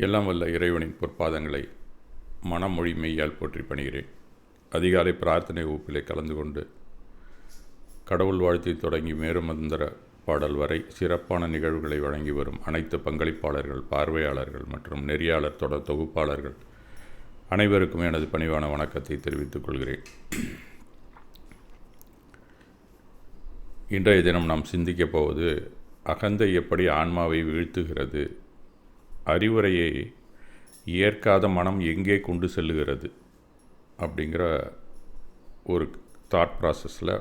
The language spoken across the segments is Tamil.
எல்லாம் வல்ல இறைவனின் பொற்பாதங்களை மனமொழி மெய்யால் போற்றி பணிகிறேன். அதிகாலை பிரார்த்தனை வகுப்பிலே கலந்து கொண்டு கடவுள் வாழ்த்தி தொடங்கி மேருமந்திர பாடல் வரை சிறப்பான நிகழ்வுகளை வழங்கி வரும் அனைத்து பங்களிப்பாளர்கள், பார்வையாளர்கள் மற்றும் நெறியாளர் தொடர் தொகுப்பாளர்கள் அனைவருக்கும் எனது பணிவான வணக்கத்தை தெரிவித்துக் கொள்கிறேன். இன்றைய தினம் நாம் சிந்திக்கப் போவது அகந்தை எப்படி ஆன்மாவை வீழ்த்துகிறது, அறிவுரையை ஏற்காத மனம் எங்கே கொண்டு செல்லுகிறது அப்படிங்கிற ஒரு தாட் ப்ராசஸில்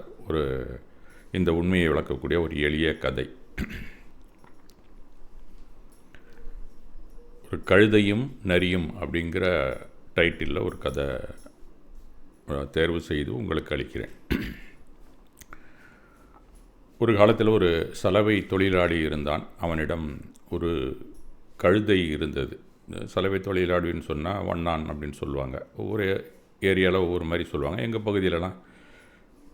இந்த உண்மையை விளக்கக்கூடிய ஒரு எளிய கதை. ஒரு கழுதையும் நரியும் அப்படிங்கிற டைட்டிலில் ஒரு கதை தேர்வு செய்து உங்களுக்கு அளிக்கிறேன். ஒரு காலத்தில் ஒரு சலவை தொழிலாளி இருந்தான். அவனிடம் ஒரு கழுதை இருந்தது. சலவை தொழிலாளின்னு சொன்னால் வண்ணான் அப்படின்னு சொல்லுவாங்க. ஒவ்வொரு ஏரியாவில் ஒவ்வொரு மாதிரி சொல்லுவாங்க. எங்கள் பகுதியிலலாம்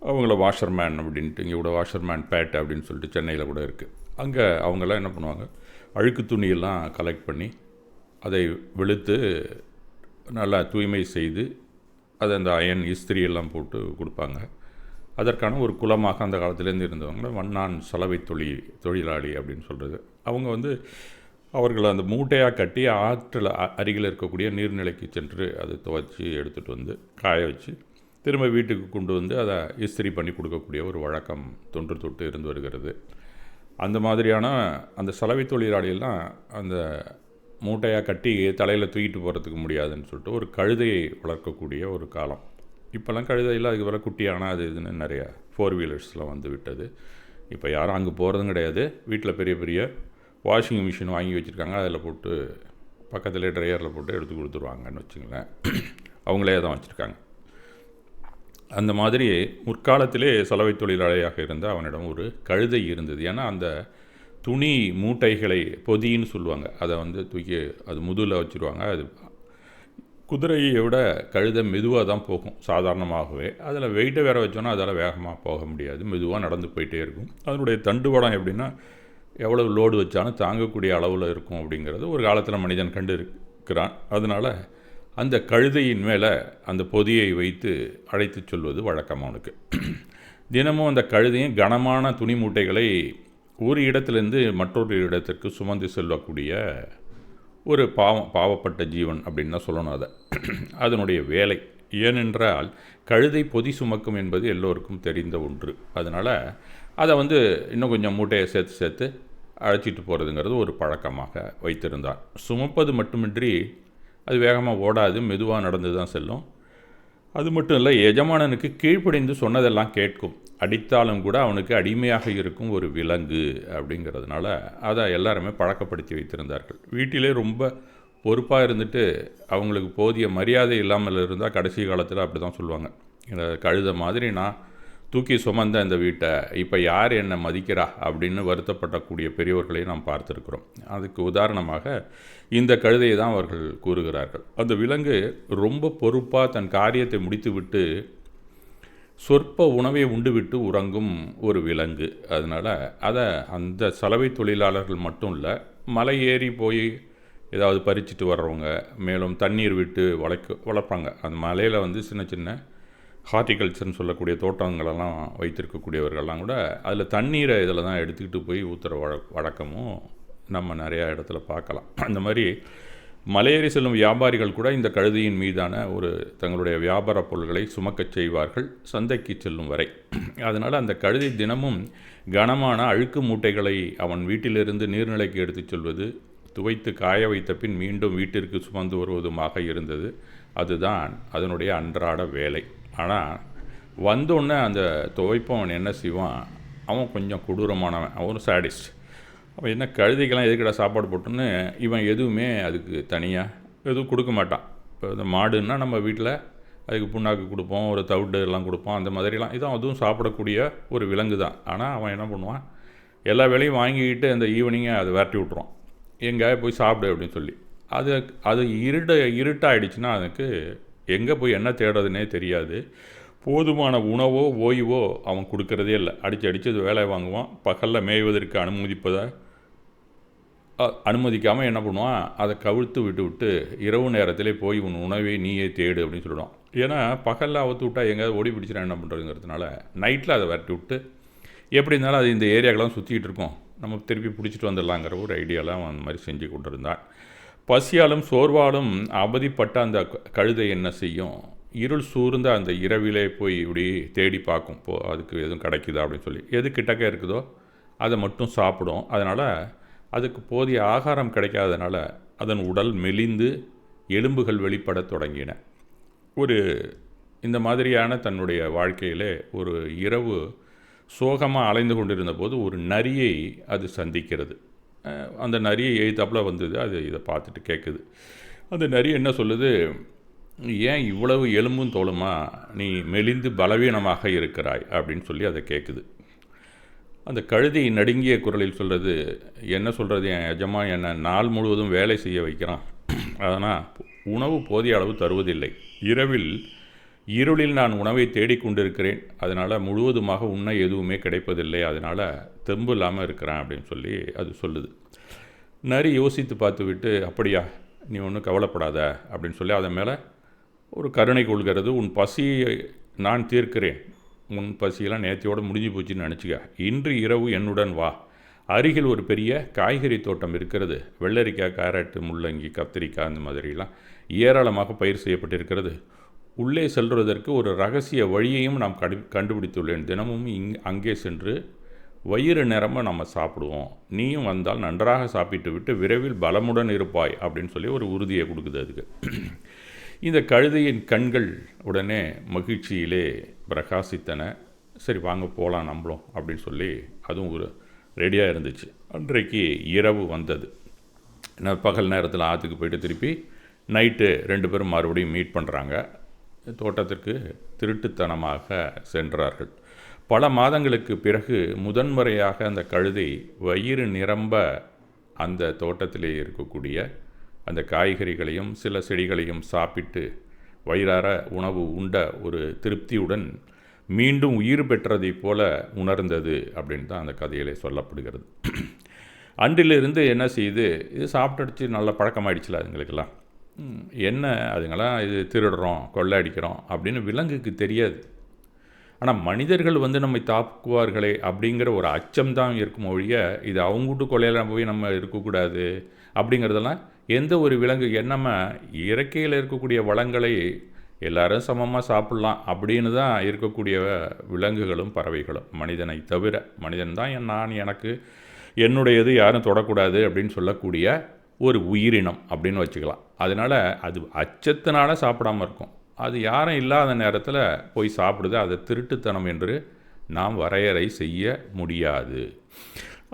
அவங்கள வாஷர்மேன் அப்படின்ட்டு, இங்கே கூட வாஷர்மேன் பேட் அப்படின்னு சொல்லிட்டு சென்னையில் கூட இருக்குது. அங்கே அவங்கெல்லாம் என்ன பண்ணுவாங்க, அழுக்கு துணியெல்லாம் கலெக்ட் பண்ணி அதை வெளுத்து நல்லா தூய்மை செய்து அதை அந்த அயன் இஸ்திரியெல்லாம் போட்டு கொடுப்பாங்க. அதற்கான ஒரு குலமாக அந்த காலத்துலேருந்து இருந்தவங்கள வண்ணான் சலவை தொழிலாளி அப்படின்னு சொல்கிறது. அவங்க அவர்களை அந்த மூட்டையாக கட்டி ஆற்றில் அருகில் இருக்கக்கூடிய நீர்நிலைக்கு சென்று அதை துவைச்சி எடுத்துகிட்டு வந்து காய வச்சு திரும்ப வீட்டுக்கு கொண்டு வந்து அதை இஸ்திரி பண்ணி கொடுக்கக்கூடிய ஒரு வழக்கம் தொன்று தொட்டு இருந்து வருகிறது. அந்த மாதிரியான அந்த சலவை தொழிலாளியெல்லாம் அந்த மூட்டையாக கட்டி தலையில் தூக்கிட்டு போகிறதுக்கு முடியாதுன்னு சொல்லிட்டு ஒரு கழுதையை வளர்க்கக்கூடிய ஒரு காலம். இப்போல்லாம் கழுதையில் அதுக்கு வர குட்டியான அது இதுன்னு நிறையா 4 வீலர்ஸ்லாம் வந்து விட்டது. இப்போ யாரும் அங்கே போகிறதும் கிடையாது. வீட்டில் பெரிய பெரிய வாஷிங் மிஷின் வாங்கி வச்சுருக்காங்க. அதில் போட்டு பக்கத்தில் ட்ரையரில் போட்டு எடுத்து கொடுத்துருவாங்கன்னு வச்சுங்களேன். அவங்களே தான் வச்சுருக்காங்க. அந்த மாதிரி முற்காலத்திலே சலவை தொழிலாளியாக இருந்த அவனிடம் ஒரு கழுதை இருந்தது. ஏன்னா அந்த துணி மூட்டைகளை பொதின்னு சொல்லுவாங்க, அதை தூக்கி அது முதுகில் வச்சுருவாங்க. அது குதிரையை விட கழுதை மெதுவாக தான் போகும் சாதாரணமாகவே. அதில் வெயிட்டை வேற வச்சோன்னா அதால் வேகமாக போக முடியாது, மெதுவாக நடந்து போயிட்டே இருக்கும். அதனுடைய தண்டுவடம் எப்படின்னா எவ்வளவு லோடு வச்சாலும் தாங்கக்கூடிய அளவில் இருக்கும் அப்படிங்கிறது ஒரு காலத்தில் மனிதன் கண்டு இருக்கிறான். அதனால் அந்த கழுதையின் மேலே அந்த பொதியை வைத்து அழைத்து சொல்வது வழக்கம் அவனுக்கு. தினமும் அந்த கழுதையும் கனமான துணி மூட்டைகளை ஒரு இடத்துலேருந்து மற்றொரு இடத்திற்கு சுமந்து செல்லக்கூடிய ஒரு பாவப்பட்ட ஜீவன் அப்படின்னு தான் சொல்லணும். அதனுடைய வேலை. ஏனென்றால் கழுதை பொதி சுமக்கும் என்பது எல்லோருக்கும் தெரிந்த ஒன்று. அதனால் அதை இன்னும் கொஞ்சம் மூட்டையை சேர்த்து அழைச்சிட்டு போகிறதுங்கிறது ஒரு பழக்கமாக வைத்திருந்தார். சுமப்பது மட்டுமின்றி அது வேகமாக ஓடாது, மெதுவாக நடந்து தான் செல்லும். அது மட்டும் இல்லை, எஜமானனுக்கு கீழ்ப்படிந்து சொன்னதெல்லாம் கேட்கும். அடித்தாலும் கூட அவனுக்கு அடிமையாக இருக்கும் ஒரு விலங்கு அப்படிங்கிறதுனால அதை எல்லாருமே பழக்கப்படுத்தி வைத்திருந்தார்கள். வீட்டிலே ரொம்ப பொறுப்பாக இருந்துட்டு அவங்களுக்கு போதிய மரியாதை இல்லாமல் இருந்தால் கடைசி காலத்தில் அப்படி தான் சொல்லுவாங்க, இந்த கழுதை மாதிரி நான் தூக்கி சுமந்த இந்த வீட்டை இப்போ யார் என்னை மதிக்கிறா அப்படின்னு வருத்தப்படக்கூடிய பெரியவர்களை நாம் பார்த்துருக்கிறோம். அதுக்கு உதாரணமாக இந்த கழுதையை தான் அவர்கள் கூறுகிறார்கள். அந்த விலங்கு ரொம்ப பொறுப்பாக தன் காரியத்தை முடித்துவிட்டு சொற்ப உணவை உண்டுவிட்டு உறங்கும் ஒரு விலங்கு. அதனால் அந்த சலவை தொழிலாளர்கள் மட்டும் இல்லை, மலை ஏறி போய் ஏதாவது பறிச்சுட்டு வர்றவங்க, மேலும் தண்ணீர் விட்டு வளர்ப்பாங்க. அந்த மலையில் சின்ன சின்ன ஹார்டிகல்ச்சர்னு சொல்லக்கூடிய தோட்டங்களெல்லாம் வைத்திருக்கக்கூடியவர்கள்லாம் கூட அதில் தண்ணீரை இதில் தான் எடுத்துக்கிட்டு போய் ஊற்றுற வழக்கமும் நம்ம நிறையா இடத்துல பார்க்கலாம். அந்த மாதிரி மலையேறி செல்லும் வியாபாரிகள் கூட இந்த கழுதையின் மீதான தங்களுடைய வியாபார பொருள்களை சுமக்கச் செய்வார்கள் சந்தைக்கு செல்லும் வரை. அதனால் அந்த கழுதை தினமும் கனமான அழுக்கு மூட்டைகளை அவன் வீட்டிலிருந்து நீர்நிலைக்கு எடுத்துச் செல்வது, துவைத்து காய வைத்த பின் மீண்டும் வீட்டிற்கு சுமந்து வருவதுமாக இருந்தது. அதுதான் அதனுடைய அன்றாட வேலை. ஆனால் வந்தோடனே அந்த துவைப்பவன் என்ன செய்வான், அவன் கொஞ்சம் கொடூரமானவன், அவன் சாடிஸ்ட். அவன் என்ன கழுதைக்கெல்லாம் எதுக்கடா சாப்பாடு போட்டுன்னு இவன் எதுவுமே அதுக்கு தனியாக எதுவும் கொடுக்க மாட்டான். இப்போ இந்த மாடுன்னா நம்ம வீட்டில் அதுக்கு புண்ணாக்கு கொடுப்போம், ஒரு தவிடு எல்லாம் கொடுப்போம், அந்த மாதிரிலாம். இதான் அதுவும் சாப்பிடக்கூடிய ஒரு விலங்கு தான். ஆனால் அவன் என்ன பண்ணுவான், எல்லா வேலையும் வாங்கிக்கிட்டு அந்த ஈவினிங்கை அதை விரட்டி விட்ருவான், எங்கேயா போய் சாப்பிடு அப்படின்னு சொல்லி. அது இருட்டாயிடுச்சுன்னா அதுக்கு எங்கே போய் என்ன தேடுறதுனே தெரியாது. போதுமான உணவோ ஓய்வோ அவன் கொடுக்கறதே இல்லை. அடித்து அது வேலை வாங்குவான். பகலில் மேய்வதற்கு அனுமதிப்பதை அனுமதிக்காமல் என்ன பண்ணுவான், அதை கவிழ்த்து விட்டு விட்டு இரவு நேரத்திலே போய் உன் உணவை நீயே தேடு அப்படின்னு சொல்லிடுவான். ஏன்னா பகலில் அவுத்து விட்டால் எங்கேயாவது ஓடி பிடிச்சிடா என்ன பண்ணுறதுங்கிறதுனால நைட்டில் அதை விரட்டி விட்டு எப்படி இருந்தாலும் அது இந்த ஏரியாக்கெல்லாம் சுற்றிக்கிட்டு இருக்கோம், நம்ம திருப்பி பிடிச்சிட்டு வந்துடலாங்கிற ஒரு ஐடியாலாம் அந்த மாதிரி செஞ்சு கொண்டு இருந்தான். பசியாலும் சோர்வாலும் அவதிப்பட்ட அந்த கழுதை என்ன செய்யும், இருள் சூழ்ந்த அந்த இரவிலே போய் இப்படி தேடி பார்க்கும், அதுக்கு எதுவும் கிடைக்குதா அப்படின்னு சொல்லி. எது கிட்டக்க இருக்குதோ அதை மட்டும் சாப்பிடும். அதனால் அதுக்கு போதிய ஆகாரம் கிடைக்காதனால அதன் உடல் மெலிந்து எலும்புகள் வெளிப்பட தொடங்கின. இந்த மாதிரியான தன்னுடைய வாழ்க்கையிலே ஒரு இரவு சோகமாக அலைந்து கொண்டிருந்த போது ஒரு நரியை அது சந்திக்கிறது. அந்த நரியை எழுத்தாப்பில் வந்தது. அது இதை பார்த்துட்டு கேட்குது. அந்த நரி என்ன சொல்லுது, ஏன் இவ்வளவு எலும்பும் தோலுமா நீ மெலிந்து பலவீனமாக இருக்கிறாய் அப்படின்னு சொல்லி அதை கேட்குது. அந்த கழுதை நடுங்கிய குரலில் சொல்கிறது, என்ன சொல்கிறது, என் எஜமா என்னை நாள் முழுவதும் வேலை செய்ய வைக்கிறான், அதனால் உணவு போதிய அளவு தருவதில்லை, இரவில் இருளில் நான் உணவை தேடிக்கொண்டிருக்கிறேன், அதனால் முழுவதுமாக உண்ண எதுவுமே கிடைப்பதில்லை, அதனால் தெம்பு இல்லாமல் இருக்கிறேன் அப்படின்னு சொல்லி அது சொல்லுது. நரி யோசித்து பார்த்து விட்டு, அப்படியா, நீ ஒன்றும் கவலைப்படாத அப்படின்னு சொல்லி அதன் மேலே ஒரு கருணை கொள்கிறது. உன் பசியை நான் தீர்க்கிறேன், உன் பசியெல்லாம் நேற்றையோடு முடிஞ்சு போச்சுன்னு நினச்சிக்க, இன்று இரவு என்னுடன் வா, அருகில் ஒரு பெரிய காய்கறி தோட்டம் இருக்கிறது, வெள்ளரிக்காய், கேரட்டு, முள்ளங்கி, கத்திரிக்காய் அந்த மாதிரிலாம் ஏராளமாக பயிர் செய்யப்பட்டிருக்கிறது, உள்ளே செல்வதற்கு ஒரு ரகசிய வழியையும் நாம் கண்டுபிடித்துள்ளேன், தினமும் அங்கே சென்று வயிறு நிரம்ப நம்ம சாப்பிடுவோம், நீயும் வந்தால் நன்றாக சாப்பிட்டு விட்டு விரைவில் பலமுடன் இருப்பாய் அப்படின்னு சொல்லி ஒரு உறுதியை கொடுக்குது அதுக்கு. இந்த கழுதையின் கண்கள் உடனே மகிழ்ச்சியிலே பிரகாசித்தன. சரி வாங்க போகலாம் நம்மளும் அப்படின்னு சொல்லி அதுவும் ஒரு ரெடியாக இருந்துச்சு. அன்றைக்கு இரவு வந்தது. பகல் நேரத்தில் ஆற்றுக்கு போயிட்டு திருப்பி நைட்டு 2 பேரும் மறுபடியும் மீட் பண்ணுறாங்க. தோட்டத்திற்கு திருட்டுத்தனமாக சென்றார்கள். பல மாதங்களுக்கு பிறகு முதன்முறையாக அந்த கழுதை வயிறு நிரம்ப அந்த தோட்டத்திலே இருக்கக்கூடிய அந்த காய்கறிகளையும் சில செடிகளையும் சாப்பிட்டு வயிறார உணவு உண்ட ஒரு திருப்தியுடன் மீண்டும் உயிர் பெற்றதைப் போல உணர்ந்தது அப்படின்னு தான் அந்த கதையிலே சொல்லப்படுகிறது. அன்றிலிருந்து என்ன செய்யுது, இது சாப்பிட்டு நல்ல பழக்கமாயிடுச்சுல அதுங்களுக்கெல்லாம். என்ன அதுங்களாம் இது திருடுறோம், கொள்ளை அடிக்கிறோம் அப்படின்னு விலங்குக்கு தெரியாது. ஆனால் மனிதர்கள் நம்மை தாக்குவார்களே அப்படிங்கிற ஒரு அச்சம்தான் இருக்கும் ஒழிய, இது அவங்கூட்டு கொள்ளையில் போய் நம்ம இருக்கக்கூடாது அப்படிங்கிறதெல்லாம் எந்த ஒரு விலங்கு என்னம இயற்கையில் இருக்கக்கூடிய வளங்களை எல்லாரும் சமமாக சாப்பிட்லாம் அப்படின்னு தான் இருக்கக்கூடிய விலங்குகளும் பறவைகளும், மனிதனை தவிர. மனிதன் தான் நான், எனக்கு, என்னுடையது, யாரும் தொடக்கூடாது அப்படின்னு சொல்லக்கூடிய ஒரு உயிரினம் அப்படின்னு வச்சுக்கலாம். அதனால் அது அச்சத்தினால சாப்பிடாமல் இருக்கும். அது யாரும் இல்லாத நேரத்தில் போய் சாப்பிடுது. அதை திருட்டுத்தனம் என்று நாம் வரையறை செய்ய முடியாது.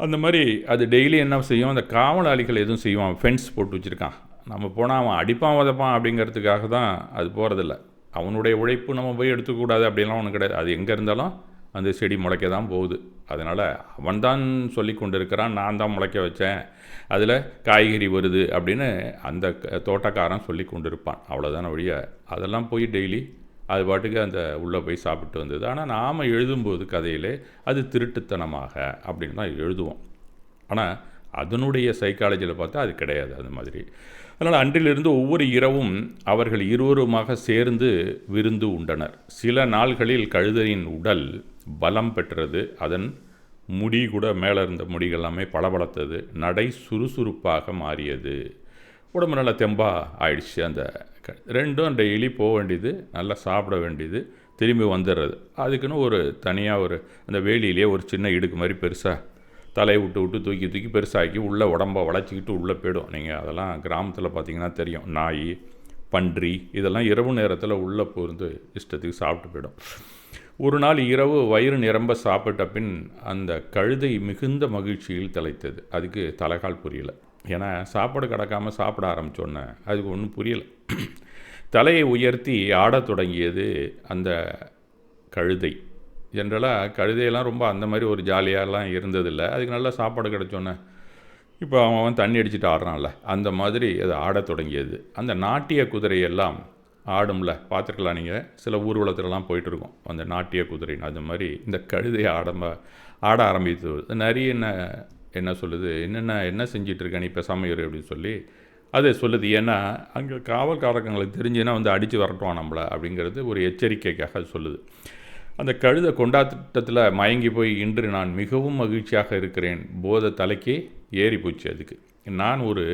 அந்த மாதிரி அது டெய்லி என்ன செய்யும், அந்த காவலாளிகள் எதுவும் செய்வான், ஃபென்ஸ் போட்டு வச்சுருக்கான், நம்ம போனால் அவன் அடிப்பான் உதப்பான் அப்படிங்கிறதுக்காக தான் அது போகிறதில்ல. அவனுடைய உழைப்பு நம்ம போய் எடுத்துக்கூடாது அப்படின்லாம் ஒன்றும் கிடையாது. அது எங்கே இருந்தாலும் அந்த செடி முளைக்க தான் போகுது. அதனால் அவன் தான் சொல்லி கொண்டு இருக்கிறான், நான் தான் முளைக்க வச்சேன், அதில் காய்கறி வருது அப்படின்னு அந்த தோட்டக்காரன் சொல்லி கொண்டு இருப்பான். அவ்வளோதான வழிய அதெல்லாம் போய் டெய்லி அது பாட்டுக்கு அந்த உள்ளே போய் சாப்பிட்டு வந்தது. ஆனால் நாம் எழுதும்போது கதையிலே அது திருட்டுத்தனமாக அப்படின்னு தான் எழுதுவோம். ஆனால் அதனுடைய சைக்காலஜியில் பார்த்தா அது கிடையாது அது மாதிரி. அதனால் அன்றிலிருந்து ஒவ்வொரு இரவும் அவர்கள் இருவருமாக சேர்ந்து விருந்து உண்டனர். சில நாள்களில் கழுதையின் உடல் பலம் பெற்றது. அதன் முடி கூட மேலே இருந்த முடிகள் எல்லாமே பளபளத்தது. நடை சுறுசுறுப்பாக மாறியது. உடம்பு நல்லா தெம்பாக ஆயிடுச்சு. அந்த ரெண்டும் டெய்லி போக வேண்டியது, நல்லா சாப்பிட வேண்டியது, திரும்பி வந்துடுறது. அதுக்குன்னு ஒரு தனியாக அந்த வேலியிலே ஒரு சின்ன இடுக்கு மாதிரி பெருசாக தலையை விட்டு தூக்கி பெருசாக்கி உள்ளே உடம்பை வளைச்சிக்கிட்டு உள்ளே போய்டும். நீங்கள் அதெல்லாம் கிராமத்தில் பார்த்தீங்கன்னா தெரியும். நாய், பன்றி இதெல்லாம் இரவு நேரத்தில் உள்ளே போருந்து இஷ்டத்துக்கு சாப்பிட்டு போய்டும். ஒரு நாள் இரவு வயிறு நிரம்ப சாப்பிட்ட பின் அந்த கழுதை மிகுந்த மகிழ்ச்சியில் திளைத்தது. அதுக்கு தலைகால் புரியலை. ஏன்னா சாப்பாடு கிடக்காமல் சாப்பிட ஆரம்பித்தோன்னே அதுக்கு ஒன்றும் புரியலை. தலையை உயர்த்தி ஆடத் தொடங்கியது அந்த கழுதை. ஜென்ரலாக கழுதையெல்லாம் ரொம்ப அந்த மாதிரி ஒரு ஜாலியாகலாம் இருந்ததில்லை. அதுக்கு நல்லா சாப்பாடு கிடச்சோன்னே இப்போ அவன் தண்ணி அடிச்சுட்டு ஆடுறான்ல, அந்த மாதிரி அது ஆடத் தொடங்கியது. அந்த நாட்டிய குதிரையெல்லாம் ஆடும்ல, பார்த்துருக்கலாம் நீங்கள், சில ஊர்வலத்துலலாம் போயிட்டுருக்கோம் அந்த நாட்டிய குதிரை. அது மாதிரி இந்த கழுதையை ஆட ஆரம்பித்து நிறைய என்ன சொல்லுது, என்ன செஞ்சிட்ருக்க நீ பேசாமல் இரு அப்படின்னு சொல்லி அது சொல்லுது. ஏன்னா அங்கே காவல்காரங்களுக்கு தெரிஞ்சுன்னா வந்து அடித்து வரட்டுவான் நம்மளை அப்படிங்கிறது ஒரு எச்சரிக்கைக்காக அது சொல்லுது. அந்த கழுதை கொண்டாட்டத்தில் மயங்கி போய் இன்று நான் மிகவும் மகிழ்ச்சியாக இருக்கிறேன், போதை தலைக்கு ஏறி போச்சு அதுக்கு. நான் ஒரு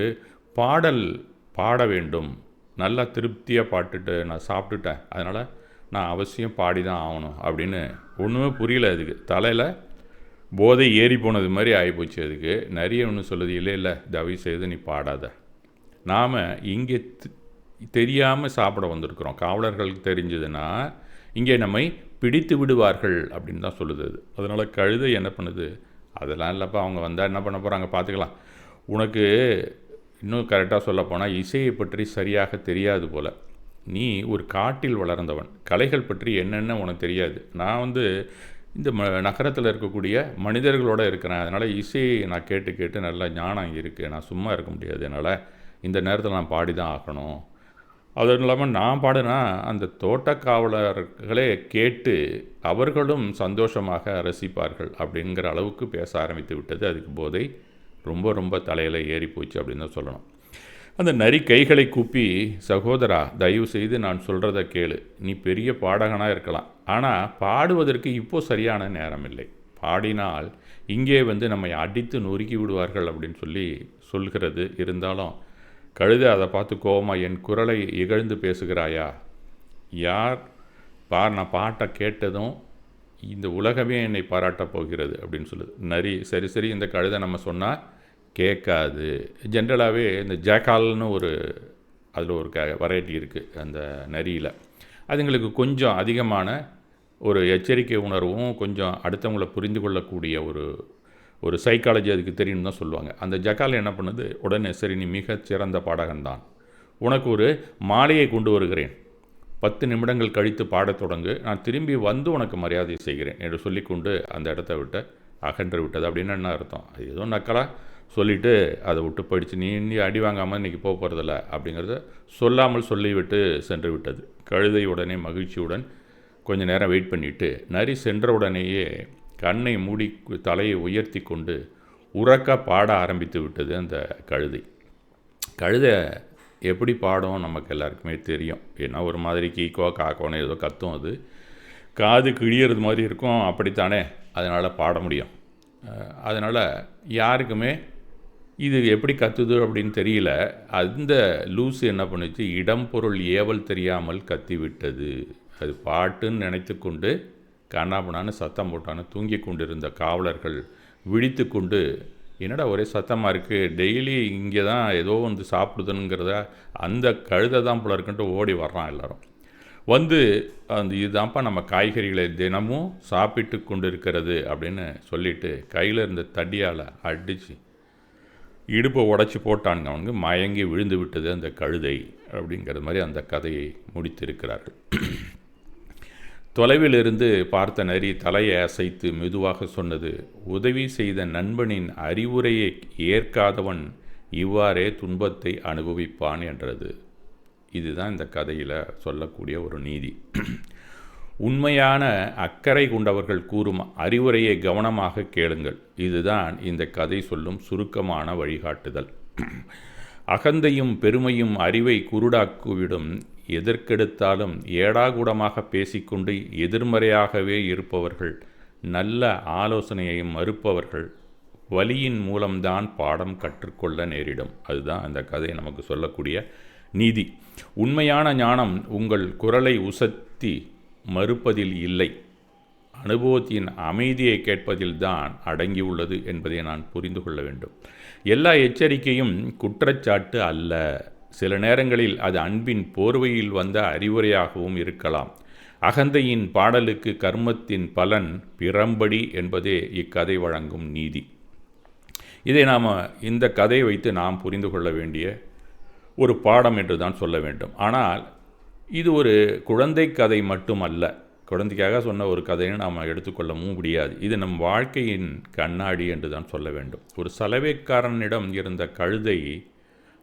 பாடல் பாட வேண்டும், நல்லா திருப்தியாக பாட்டுட்டு நான் சாப்பிட்டுட்டேன், அதனால் நான் அவசியம் பாடி தான் ஆகணும் அப்படின்னு ஒன்றுமே புரியல அதுக்கு. தலையில் போதை ஏறி போனது மாதிரி ஆகிப்போச்சு அதுக்கு. நிறைய ஒன்று சொல்லுது, இல்லை தயவு செய்து நீ பாடாத, நாம் இங்கே தெரியாமல் சாப்பிட வந்திருக்கிறோம், காவலர்களுக்கு தெரிஞ்சதுன்னா இங்கே நம்மை பிடித்து விடுவார்கள் அப்படின்னு தான் சொல்லுது அது. அதனால் கழுதை என்ன பண்ணுது, அதெல்லாம் இல்லைப்பா, அவங்க வந்தால் என்ன பண்ண போகிறாங்க பார்த்துக்கலாம், உனக்கு இன்னும் கரெக்டாக சொல்லப்போனால் இசையை பற்றி சரியாக தெரியாது போல், நீ ஒரு காட்டில் வளர்ந்தவன், கலைகள் பற்றி என்னென்ன உனக்கு தெரியாது, நான் வந்து இந்த நகரத்தில் இருக்கக்கூடிய மனிதர்களோடு இருக்கிறேன், அதனால் இசையை நான் கேட்டு கேட்டு நல்லா ஞானம் இங்கே இருக்குது, நான் சும்மா இருக்க முடியாது, என்னால் இந்த நேரத்தில் நான் பாடி தான் ஆகணும். அதுவும் இல்லாமல் நான் பாடினா அந்த தோட்டக்காவலர்களே கேட்டு அவர்களும் சந்தோஷமாக ரசிப்பார்கள் அப்படிங்கிற அளவுக்கு பேச ஆரம்பித்து விட்டது. அதுக்கு போதை ரொம்ப ரொம்ப தலையில் ஏறி போச்சு அப்படின்னு தான் சொல்லணும். அந்த நரி கைகளை கூப்பி, சகோதரா தயவு செய்து நான் சொல்கிறத கேளு, நீ பெரிய பாடகனாக இருக்கலாம், ஆனால் பாடுவதற்கு இப்போது சரியான நேரம் இல்லை, பாடினால் இங்கே வந்து நம்மை அடித்து நொறுக்கி விடுவார்கள் அப்படின்னு சொல்லி சொல்கிறது. இருந்தாலும் கழுதை அதை பார்த்து கோவமாக, என் குரலை இகழ்ந்து பேசுகிறாயா, யார் நான் பாட்டை கேட்டதும் இந்த உலகமே என்னை பாராட்டப் போகிறது அப்படின்னு சொல்லுது. நரி சரி இந்த கழுதை நம்ம சொன்னால் கேட்காது. ஜென்ரலாகவே இந்த ஜாக்கால்னு ஒரு அதில் ஒரு வெரைட்டி இருக்குது அந்த நரியில், அதுங்களுக்கு கொஞ்சம் அதிகமான ஒரு எச்சரிக்கை உணர்வும் கொஞ்சம் அடுத்தவங்களை புரிந்து கொள்ளக்கூடிய ஒரு சைக்காலஜி அதுக்கு தெரியும்னு தான் சொல்லுவாங்க. அந்த ஜக்கால் என்ன பண்ணுது, உடனே சரி நீ மிகச் சிறந்த பாடகன்தான், உனக்கு ஒரு மாலையை கொண்டு வருகிறேன், 10 நிமிடங்கள் கழித்து பாடத் தொடங்கு, நான் திரும்பி வந்து உனக்கு மரியாதை செய்கிறேன் என்று சொல்லிக்கொண்டு அந்த இடத்த விட்டு அகன்று விட்டது. அப்படின்னு என்ன அர்த்தம், அது ஏதோ நக்கலாக சொல்லிவிட்டு அதை விட்டு போயிடுச்சு, நீ அடி வாங்காமல் இன்றைக்கி போக போகிறதில்ல அப்படிங்கிறத சொல்லாமல் சொல்லிவிட்டு சென்று விட்டது. கழுதை உடனே மகிழ்ச்சியுடன் கொஞ்சம் நேரம் வெயிட் பண்ணிவிட்டு நரி சென்ற உடனேயே கண்ணை மூடி தலையை உயர்த்தி கொண்டு உறக்க பாட ஆரம்பித்து விட்டது அந்த கழுதை. கழுதை எப்படி பாடும் நமக்கு எல்லாருக்குமே தெரியும், ஏன்னா ஒரு மாதிரி கீக்கோ காக்கோன்னு ஏதோ கத்தும், அது காது கிழியறது மாதிரி இருக்கும், அப்படித்தானே, அதனால் பாட முடியும். அதனால் யாருக்குமே இது எப்படி கத்துது அப்படின்னு தெரியல. அந்த லூஸு என்ன பண்ணுச்சு, இடம் பொருள் ஏவல் தெரியாமல் கத்தி விட்டது. அது பாட்டுன்னு நினைத்து கொண்டு கண்ணாபுனான்னு சத்தம் போட்டான்னு தூங்கி கொண்டிருந்த காவலர்கள் விழித்து கொண்டு, என்னடா ஒரே சத்தமாக இருக்குது, டெய்லி இங்கே தான் ஏதோ வந்து சாப்பிடுதுங்கிறத அந்த கழுதை தான் போல இருக்குன்ட்டு ஓடி வர்றான் எல்லோரும் வந்து, அந்த இதுதான்ப்பா நம்ம காய்கறிகளை தினமும் சாப்பிட்டு கொண்டு இருக்கிறது அப்படின்னு சொல்லிவிட்டு கையில் இருந்த தடியால் அடித்து இடுப்பை உடச்சி போட்டானுங்க. அவனுக்கு மயங்கி விழுந்து விட்டது அந்த கழுதை அப்படிங்கிற மாதிரி அந்த கதையை முடித்திருக்கிறார்கள். தொலைவில் இருந்து பார்த்த நரி தலையை அசைத்து மெதுவாக சொன்னது, உதவி செய்த நண்பனின் அறிவுரையை ஏற்காதவன் இவ்வாறே துன்பத்தை அனுபவிப்பான் என்றது. இதுதான் இந்த கதையில் சொல்லக்கூடிய ஒரு நீதி. உண்மையான அக்கறை கொண்டவர்கள் கூறும் அறிவுரையை கவனமாக கேளுங்கள். இதுதான் இந்த கதை சொல்லும் சுருக்கமான வழிகாட்டுதல். அகந்தையும் பெருமையும் அறிவை குருடாக்குவிடும். எதற்கெடுத்தாலும் ஏடாகூடமாக பேசிக்கொண்டு எதிர்மறையாகவே இருப்பவர்கள், நல்ல ஆலோசனையை மறுப்பவர்கள் வலியின் மூலம்தான் பாடம் கற்றுக்கொள்ள நேரிடும். அதுதான் அந்த கதை நமக்கு சொல்லக்கூடிய நீதி. உண்மையான ஞானம் உங்கள் குரலை உசத்தி மறுப்பதில் இல்லை, அனுபவத்தின் அமைதியை கேட்பதில்தான் அடங்கியுள்ளது என்பதை நான் புரிந்து கொள்ள வேண்டும். எல்லா எச்சரிக்கையும் குற்றச்சாட்டு அல்ல. சில நேரங்களில் அது அன்பின் போர்வையில் வந்த அறிவுரையாகவும் இருக்கலாம். அகந்தையின் பாடலுக்கு கர்மத்தின் பலன் பிறம்படி என்பதே இக்கதை வழங்கும் நீதி. இதை நாம் இந்த கதையை வைத்து நாம் புரிந்து கொள்ள வேண்டிய ஒரு பாடம் என்று தான் சொல்ல வேண்டும். ஆனால் இது ஒரு குழந்தை கதை மட்டுமல்ல, குழந்தைக்காக சொன்ன ஒரு கதையை நாம் எடுத்துக்கொள்ளவும் முடியாது. இது நம் வாழ்க்கையின் கண்ணாடி என்று தான் சொல்ல வேண்டும். ஒரு சலவைக்காரனிடம் இருந்த கழுதை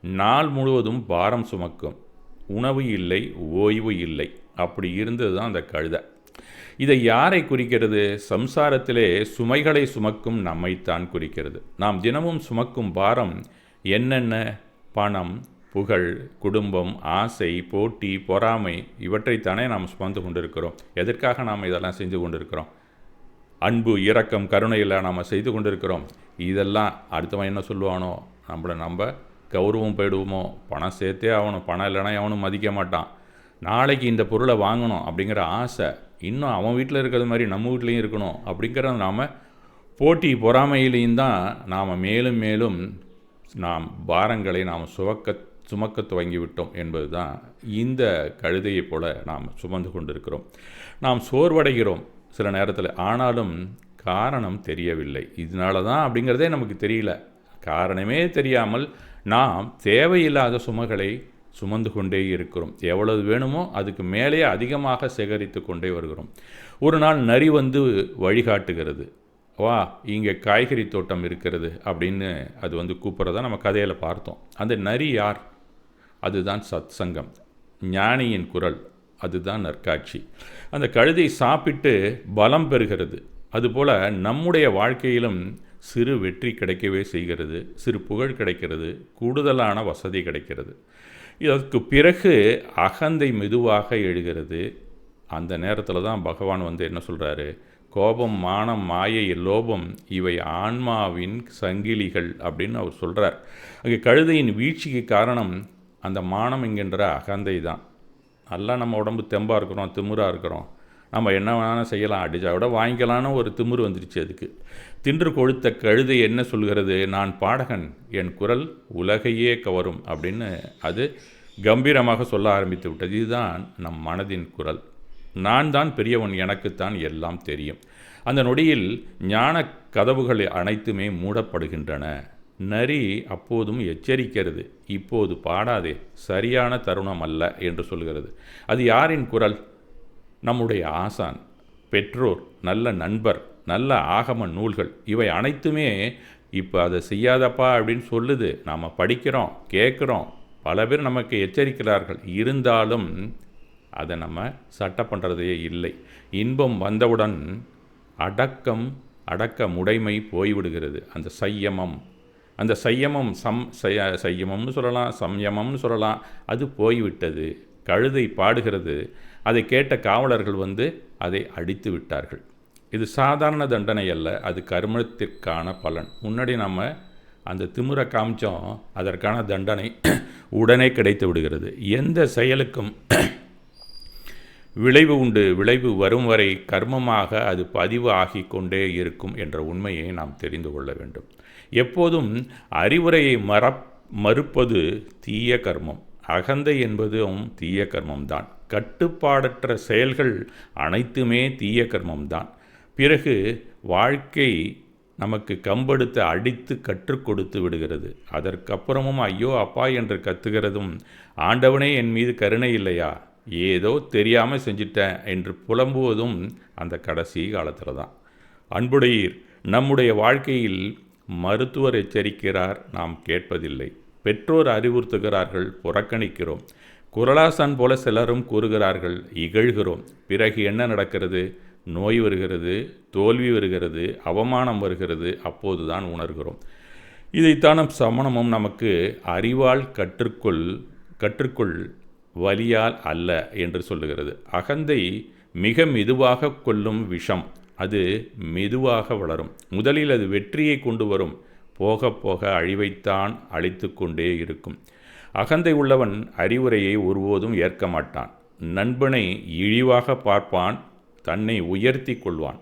நாள் முழுவதும் பாரம் சுமக்கும், உணவு இல்லை, ஓய்வு இல்லை, அப்படி இருந்தது தான் அந்த கழுதை. இதை யாரை குறிக்கிறது? சம்சாரத்திலே சுமைகளை சுமக்கும் நம்மைத்தான் குறிக்கிறது. நாம் தினமும் சுமக்கும் பாரம் என்னென்ன? பணம், புகழ், குடும்பம், ஆசை, போட்டி, பொறாமை, இவற்றைத்தானே நாம் சுமந்து கொண்டிருக்கிறோம். எதற்காக நாம் இதெல்லாம் செஞ்சு கொண்டிருக்கிறோம்? அன்பு, இரக்கம், கருணையில் நாம் செய்து கொண்டிருக்கிறோம். இதெல்லாம் அடுத்தவன் என்ன சொல்லுவானோ, நம்ம கௌரவம் போயிடுவோமோ, பணம் சேர்த்தே ஆகணும், பணம் இல்லைனா அவனும் மதிக்க மாட்டான், நாளைக்கு இந்த பொருளை வாங்கணும் அப்படிங்கிற ஆசை, இன்னும் அவன் வீட்டில் இருக்கிறது மாதிரி நம்ம வீட்லேயும் இருக்கணும் அப்படிங்கிற நாம் போட்டி பொறாமையிலையும் தான் நாம் மேலும் மேலும் நாம் பாரங்களை நாம் சுமக்க துவங்கிவிட்டோம் என்பது தான் இந்த கழுதையைப் போல நாம் சுமந்து கொண்டிருக்கிறோம். நாம் சோர்வடைகிறோம் சில நேரத்தில், ஆனாலும் காரணம் தெரியவில்லை. இதனால தான் அப்படிங்கிறதே நமக்கு தெரியல. காரணமே தெரியாமல் நாம் தேவையில்லாத சுமைகளை சுமந்து கொண்டே இருக்கிறோம். எவ்வளவு வேணுமோ அதுக்கு மேலே அதிகமாக சேகரித்து கொண்டே வருகிறோம். ஒரு நாள் நரி வந்து வழிகாட்டுகிறது. வா, இங்கே காய்கறி தோட்டம் இருக்கிறது அப்படின்னு அது வந்து கூப்பிட்றத நம்ம கதையில் பார்த்தோம். அந்த நரி யார்? அதுதான் சத் சங்கம், ஞானியின் குரல். அதுதான் நற்காட்சி. அந்த கழுதை சாப்பிட்டு பலம் பெறுகிறது. அதுபோல் நம்முடைய வாழ்க்கையிலும் சிறு வெற்றி கிடைக்கவே செய்கிறது, சிறு புகழ் கிடைக்கிறது, கூடுதலான வசதி கிடைக்கிறது. இதற்கு பிறகு அகந்தை மெதுவாக எழுகிறது. அந்த நேரத்தில் தான் பகவான் வந்து என்ன சொல்கிறாரு? கோபம், மானம், மாயை, லோபம் இவை ஆன்மாவின் சங்கிலிகள் அப்படின்னு அவர் சொல்கிறார். அங்கே கழுதையின் வீழ்ச்சிக்கு காரணம் அந்த மானம் என்கின்ற அகந்தை தான். நல்லா நம்ம உடம்பு தெம்பாக இருக்கிறோம், திமிராக இருக்கிறோம், நம்ம என்ன வேணாலும் செய்யலாம், அடிச்சா விட வாங்கிக்கலான்னு ஒரு திமிரு வந்துருச்சு. அதுக்கு தின்று கொழுத்த கழுதை என்ன சொல்கிறது? நான் பாடகன், என் குரல் உலகையே கவரும் அப்படின்னு அது கம்பீரமாக சொல்ல ஆரம்பித்து விட்டது. இதுதான் நம் மனதின் குரல். நான் தான் பெரியவன், எனக்குத்தான் எல்லாம் தெரியும். அந்த நொடியில் ஞான கதவுகள் அனைத்துமே மூடப்படுகின்றன. நரி அப்போதும் எச்சரிக்கிறது, இப்போது பாடாதே, சரியான தருணம் அல்ல என்று சொல்கிறது. அது யாரின் குரல்? நம்முடைய ஆசான், பெற்றோர், நல்ல நண்பர், நல்ல ஆகம நூல்கள், இவை அனைத்துமே இப்போ அதை செய்யாதப்பா அப்படின்னு சொல்லுது. நாம் படிக்கிறோம், கேட்குறோம், பல பேர் நமக்கு எச்சரிக்கிறார்கள். இருந்தாலும் அதை நம்ம சட்டை பண்ணுறதே இல்லை. இன்பம் வந்தவுடன் அடக்க முடைமை போய்விடுகிறது. அந்த சையமம் சையமம்னு சொல்லலாம், சம்யமம்னு சொல்லலாம், அது போய்விட்டது. கழுதை பாடுகிறது. அதை கேட்ட காவலர்கள் வந்து அதை அடித்து விட்டார்கள். இது சாதாரண தண்டனை அல்ல, அது கர்மத்திற்கான பலன். முன்னாடி நம்ம அந்த திமிரை காமிச்சோம், அதற்கான தண்டனை உடனே கிடைத்து விடுகிறது. எந்த செயலுக்கும் விளைவு உண்டு, விளைவு வரும் வரை கர்மமாக அது பதிவு ஆகி கொண்டே இருக்கும் என்ற உண்மையை நாம் தெரிந்து கொள்ள வேண்டும். எப்போதும் அறிவுரையை மறுப்பது தீய கர்மம். அகந்தை என்பதும் தீய கர்மம்தான். கட்டுப்பாடற்ற செயல்கள் அனைத்துமே தீய கர்மம்தான். பிறகு வாழ்க்கை நமக்கு கம்பெடுத்து அடித்து கற்றுக் கொடுத்து விடுகிறது. அதற்கப்புறமும் ஐயோ அப்பா என்று கத்துகிறதும், ஆண்டவனே என் மீது கருணை இல்லையா, ஏதோ தெரியாமல் செஞ்சிட்டேன் என்று புலம்புவதும் அந்த கடைசி காலத்தில் தான். அன்புடையீர், நம்முடைய வாழ்க்கையில் மருத்துவர் எச்சரிக்கிறார், நாம் கேட்பதில்லை. பெற்றோர் அறிவுறுத்துகிறார்கள், புறக்கணிக்கிறோம். குரலாசான் போல சிலரும் கூறுகிறார்கள், இகழ்கிறோம். பிறகு என்ன நடக்கிறது? நோய் வருகிறது, தோல்வி வருகிறது, அவமானம் வருகிறது. அப்போதுதான் உணர்கிறோம். இதைத்தான் சமணமும் நமக்கு அறிவால் கற்றுக்கொள் வலியால் அல்ல என்று சொல்லுகிறது. அகந்தை மிக மெதுவாக கொள்ளும் விஷம். அது மெதுவாக வளரும். முதலில் அது வெற்றியை கொண்டு வரும், போக போக அழிவைத்தான் அழித்து கொண்டே இருக்கும். அகந்தை உள்ளவன் அறிவுரையை ஒருபோதும் ஏற்க மாட்டான். நண்பனை இழிவாக பார்ப்பான், தன்னை உயர்த்தி கொள்வான்.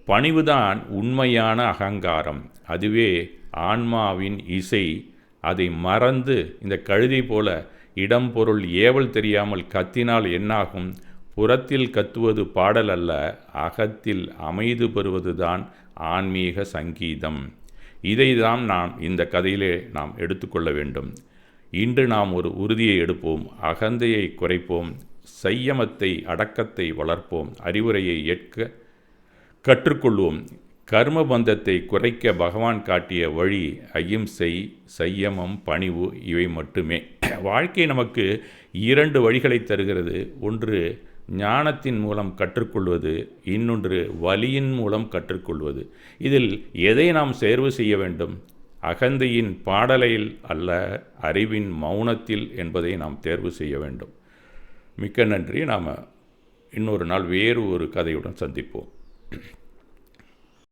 பணிவுதான் உண்மையான அகங்காரம். அதுவே ஆன்மாவின் இசை. அதை மறந்து இந்த கழுதை போல இடம் பொருள் ஏவல் தெரியாமல் கத்தினால் என்னாகும்? புறத்தில் கத்துவது பாடல் அல்ல, அகத்தில் அமைதி பெறுவதுதான் ஆன்மீக சங்கீதம். இதைதான் நாம் இந்த கதையிலே நாம் எடுத்துக்கொள்ள வேண்டும். இன்று நாம் ஒரு உறுதியை எடுப்போம். அகந்தையை குறைப்போம், சையமத்தை, அடக்கத்தை வளர்ப்போம், அறிவுரையை ஏற்க கற்றுக்கொள்வோம். கர்ம பந்தத்தை குறைக்க பகவான் காட்டிய வழி அகிம்சை, சையமம், பணிவு, இவை மட்டுமே. வாழ்க்கை நமக்கு 2 வழிகளை தருகிறது. ஒன்று ஞானத்தின் மூலம் கற்றுக்கொள்வது, இன்னொன்று வலியின் மூலம் கற்றுக்கொள்வது. இதில் எதை நாம் தேர்வு செய்ய வேண்டும்? அகந்தையின் பாடலையில் அல்ல, அறிவின் மௌனத்தில் என்பதை நாம் தேர்வு செய்ய வேண்டும். மிக்க நன்றி. நாம் இன்னொரு நாள் வேறு ஒரு கதையுடன் சந்திப்போம்.